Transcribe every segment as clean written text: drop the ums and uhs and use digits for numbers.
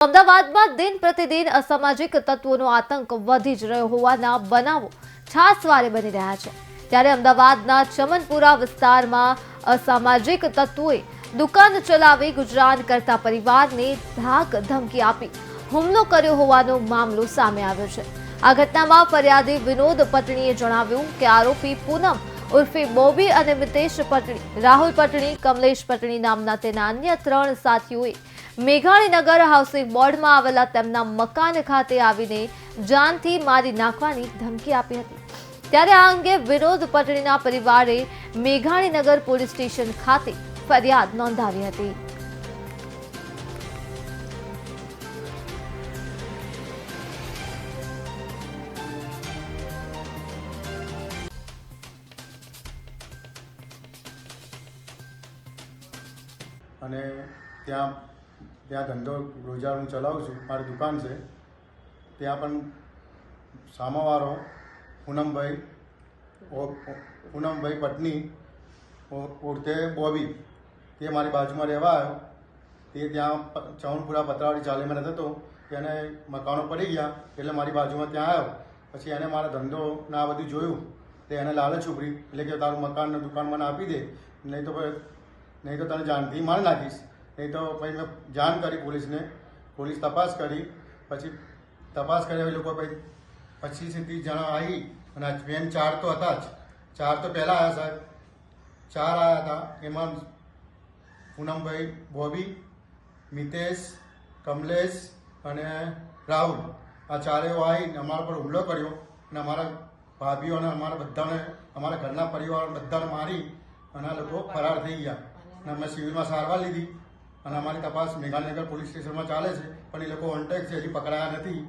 અમદાવાદમાં દિન પ્રતિદિન અસામાજિક તત્વોનો આતંક વધી જ રહ્યો હોવાના બનાવો છાસવારે બની રહ્યા છે। ત્યારે અમદાવાદના ચમનપુરા વિસ્તારમાં અસામાજિક તત્વોએ દુકાન ચલાવી ગુજરાન કરતા પરિવારને ધાક ધમકી આપી હુમલો કર્યો હોવાનો મામલો સામે આવ્યો છે। આ ઘટનામાં ફરિયાદી વિનોદ પટણીએ જણાવ્યું કે આરોપી પૂનમ ઉર્ફે બોબી અને મિતેશ પટણી, રાહુલ પટણી, કમલેશ પટણી નામના તેના અન્ય 3 સાથીઓએ મેઘાણીનગર હાઉસિંગ બોર્ડમાં આવેલા તેમના મકાન ખાતે આવીને જાનથી મારી નાખવાની ધમકી આપી હતી। ત્યારે આ અંગે વિનોદ પટણીના પરિવારે મેઘાણીનગર પોલીસ સ્ટેશન ખાતે ફરિયાદ નોંધાવી હતી। અને ત્યાં ધંધો રોજગાર હું ચલાવું છું, મારી દુકાન છે। ત્યાં પણ સામાવાળો પૂનમભાઈ પટની ઉર્ફે બોબી તે મારી બાજુમાં રહેવા આવ્યો। તે ત્યાં ચમનપુરા પતરાવાળી ચાલીમાં રહેતો હતો। તેને મકાનો પડી ગયા એટલે મારી બાજુમાં ત્યાં આવ્યો। પછી એને મારા ધંધો ને આ બધું જોયું તો એને લાલચ ઉભરી, એટલે કે તારું મકાન ને દુકાન મને આપી દે, નહીં તો તને જાનથી મારી નાખીશ। નહીં તો પછી મેં જાણ કરી પોલીસને, પોલીસ તપાસ કરી। પછી તપાસ કર્યા એ લોકો પછી 25 થી 30 જણા આવી અને મેન 4 તો હતા જ, 4 તો પહેલાં આવ્યા સાહેબ, 4 આવ્યા હતા। એમાં પૂનમભાઈ, બોબી, મિતેશ, કમલેશ અને રાહુલ, આ ચારેય આવીને અમારા પર હુમલો કર્યો અને અમારા ભાભીઓ અને અમારા બધાને, અમારા ઘરના પરિવાર બધાને મારી અને આ લોકો ફરાર થઈ ગયા। અને અમે સિવિલમાં સારવાર લીધી અને અમારી તપાસ મેઘાણીનગર પોલીસ સ્ટેશનમાં ચાલે છે, પણ એ લોકો ઓનટેક છે, હજી પકડાયા નથી।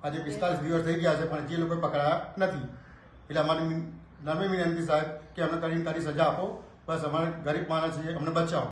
આજે 45 દિવસ થઈ ગયા છે પણ હજી એ લોકો પકડાયા નથી। એટલે અમારી નમ્ર વિનંતી સાહેબ કે અમને કરીને તારી સજા આપો, બસ અમારે ગરીબ માણસ છે, અમને બચાવો।